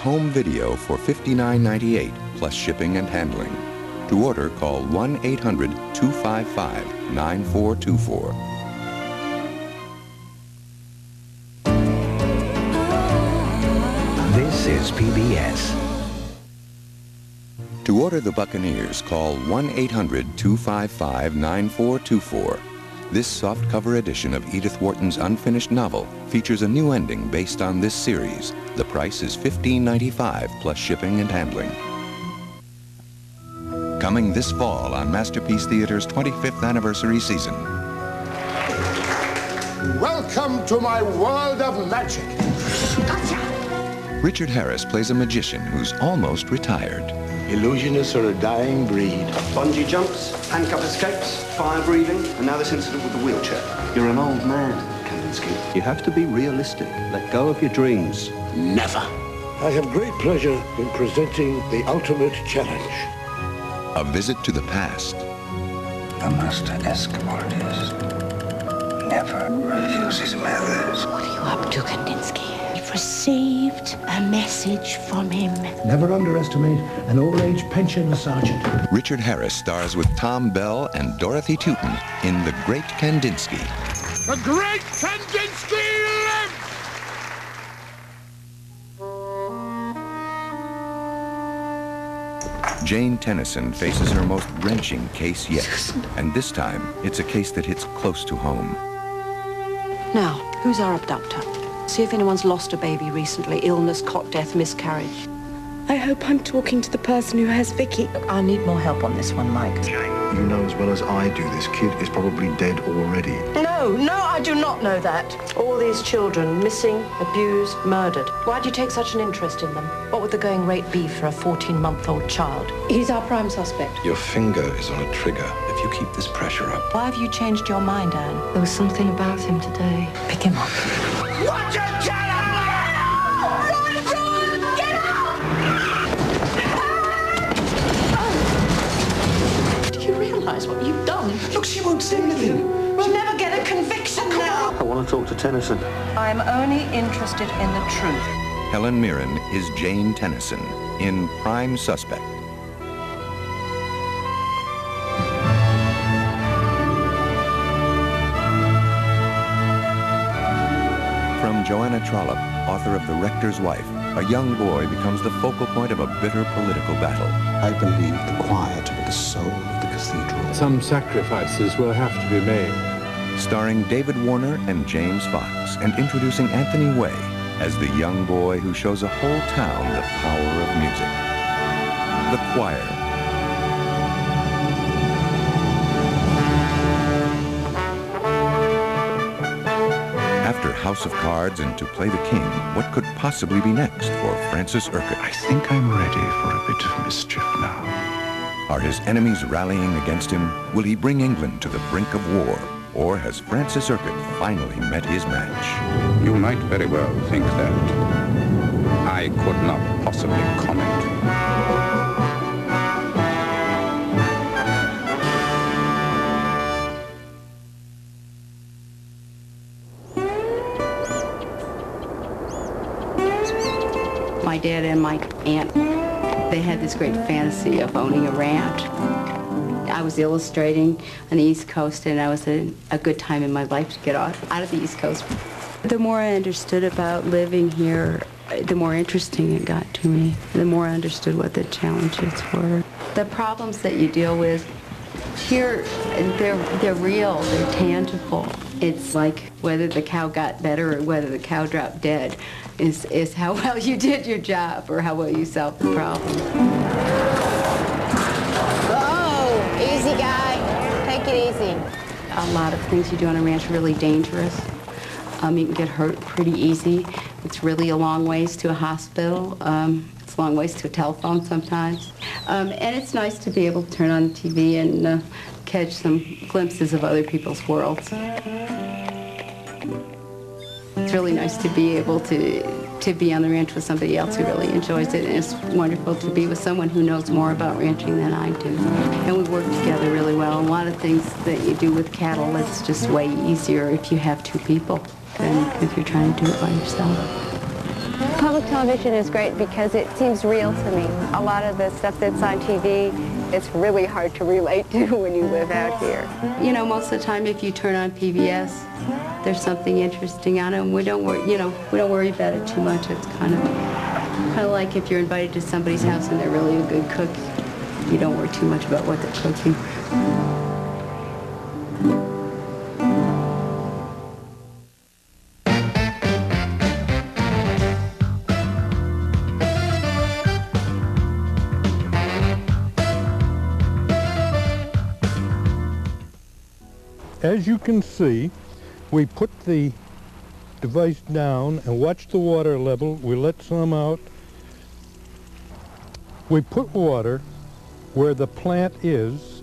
home video for $59.98 plus shipping and handling. To order, call 1-800-255-9424. This is PBS. To order the Buccaneers, call 1-800-255-9424. This softcover edition of Edith Wharton's unfinished novel features a new ending based on this series. The price is $15.95 plus shipping and handling. Coming this fall on Masterpiece Theater's 25th anniversary season. Welcome to my world of magic. Richard Harris plays a magician who's almost retired. Illusionists are a dying breed. Bungee jumps, handcuff escapes, fire breathing, and now this incident with the wheelchair. You're an old man, Kandinsky. You have to be realistic. Let go of your dreams. Never. I have great pleasure in presenting the ultimate challenge. A visit to the past. The master escapardist never refuses methods. What are you up to, Kandinsky? You've received a message from him. Never underestimate an old-age pensioner sergeant. Richard Harris stars with Tom Bell and Dorothy Tootin in The Great Kandinsky. The great Kandinsky lives! Jane Tennyson faces her most wrenching case yet. And this time, it's a case that hits close to home. Now, who's our abductor? See if anyone's lost a baby recently. Illness, cot death, miscarriage. I hope I'm talking to the person who has Vicky. I need more help on this one, Mike. You know as well as I do, this kid is probably dead already. No, I do not know that. All these children, missing, abused, murdered. Why do you take such an interest in them? What would the going rate be for a 14-month-old child? He's our prime suspect. Your finger is on a trigger if you keep this pressure up. Why have you changed your mind, Anne? There was something about him today. Pick him up. Watch it, Jenna! What you've done. Look, she won't say anything. We'll never get a conviction now. I want to talk to Tennyson. I'm only interested in the truth. Helen Mirren is Jane Tennyson in Prime Suspect. From Joanna Trollope, author of The Rector's Wife, a young boy becomes the focal point of a bitter political battle. I believe the choir to be the soul of the cathedral. Some sacrifices will have to be made. Starring David Warner and James Fox, and introducing Anthony Way as the young boy who shows a whole town the power of music. The Choir. After House of Cards and To Play the King, what could possibly be next for Francis Urquhart? I think I'm ready for a bit of mischief now. Are his enemies rallying against him? Will he bring England to the brink of war? Or has Francis Urquhart finally met his match? You might very well think that. I could not possibly comment. My dad and my aunt, they had this great fantasy of owning a ranch. I was illustrating on the East Coast, and I was a good time in my life to get out of the East Coast. The more I understood about living here, the more interesting it got to me. The more I understood what the challenges were. The problems that you deal with here, they're real, they're tangible. It's like whether the cow got better or whether the cow dropped dead is how well you did your job or how well you solved the problem. Whoa, easy guy, take it easy. A lot of things you do on a ranch are really dangerous. You can get hurt pretty easy. It's really a long ways to a hospital. It's a long ways to a telephone sometimes. And it's nice to be able to turn on the TV and catch some glimpses of other people's worlds. It's really nice to be able to be on the ranch with somebody else who really enjoys it, and it's wonderful to be with someone who knows more about ranching than I do. And we work together really well. A lot of things that you do with cattle, it's just way easier if you have two people than if you're trying to do it by yourself. Public television is great because it seems real to me. A lot of the stuff that's on TV, it's really hard to relate to when you live out here. You know, most of the time if you turn on PBS, there's something interesting on it, and we don't worry, we don't worry about it too much. It's kind of like if you're invited to somebody's house and they're really a good cook, you don't worry too much about what they're cooking. As you can see, we put the device down and watch the water level. We let some out. We put water where the plant is,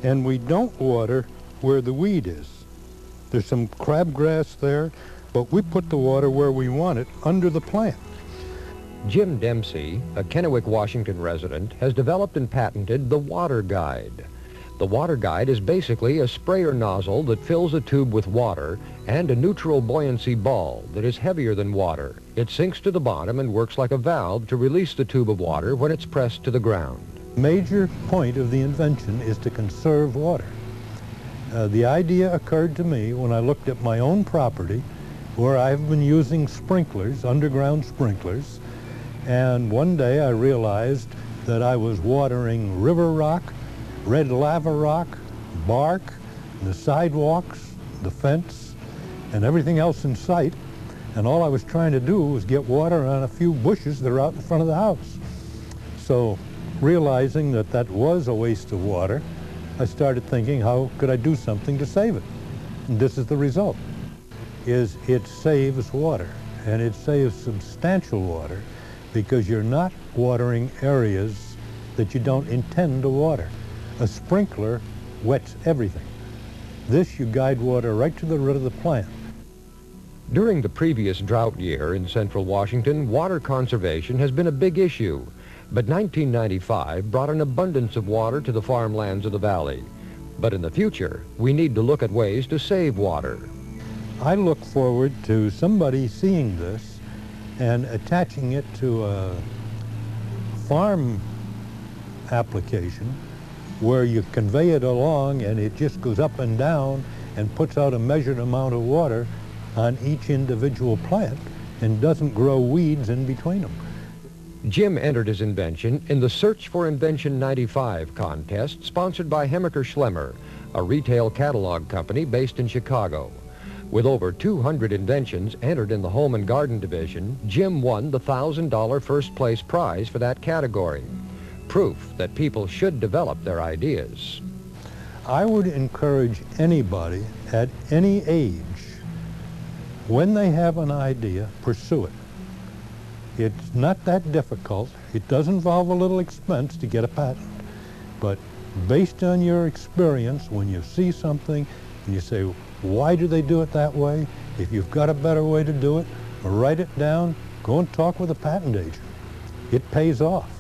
and we don't water where the weed is. There's some crabgrass there, but we put the water where we want it, under the plant. Jim Dempsey, a Kennewick, Washington resident, has developed and patented the Water Guide. The Water Guide is basically a sprayer nozzle that fills a tube with water and a neutral buoyancy ball that is heavier than water. It sinks to the bottom and works like a valve to release the tube of water when it's pressed to the ground. Major point of the invention is to conserve water. The idea occurred to me when I looked at my own property where I've been using sprinklers, underground sprinklers, and one day I realized that I was watering river rock, red lava rock, bark, the sidewalks, the fence, and everything else in sight. And all I was trying to do was get water on a few bushes that are out in front of the house. So realizing that that was a waste of water, I started thinking, how could I do something to save it? And this is the result, is it saves water, and it saves substantial water because you're not watering areas that you don't intend to water. A sprinkler wets everything. This, you guide water right to the root of the plant. During the previous drought year in central Washington, water conservation has been a big issue. But 1995 brought an abundance of water to the farmlands of the valley. But in the future, we need to look at ways to save water. I look forward to somebody seeing this and attaching it to a farm application where you convey it along and it just goes up and down and puts out a measured amount of water on each individual plant and doesn't grow weeds in between them. Jim entered his invention in the Search for Invention 95 contest sponsored by Hemmecker Schlemmer, a retail catalog company based in Chicago. With over 200 inventions entered in the Home and Garden division, Jim won the $1,000 first place prize for that category. Proof that people should develop their ideas. I would encourage anybody at any age, when they have an idea, pursue it. It's not that difficult. It does involve a little expense to get a patent. But based on your experience, when you see something and you say, why do they do it that way? If you've got a better way to do it, write it down, go and talk with a patent agent. It pays off.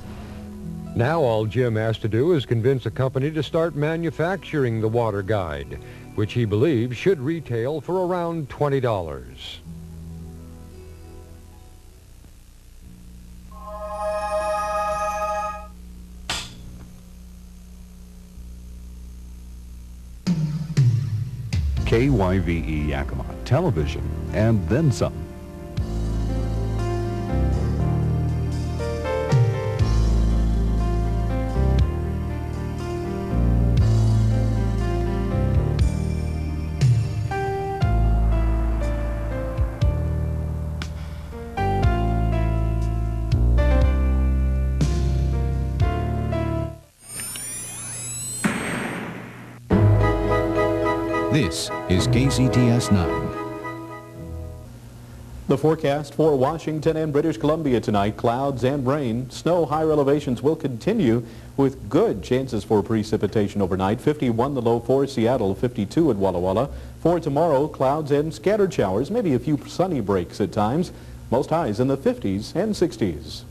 Now all Jim has to do is convince a company to start manufacturing the Water Guide, which he believes should retail for around $20. KYVE Yakima, television, and then some. This is KCTS-9. The forecast for Washington and British Columbia tonight, clouds and rain. Snow higher elevations will continue with good chances for precipitation overnight. 51 the low for Seattle, 52 at Walla Walla. For tomorrow, clouds and scattered showers, maybe a few sunny breaks at times. Most highs in the 50s and 60s.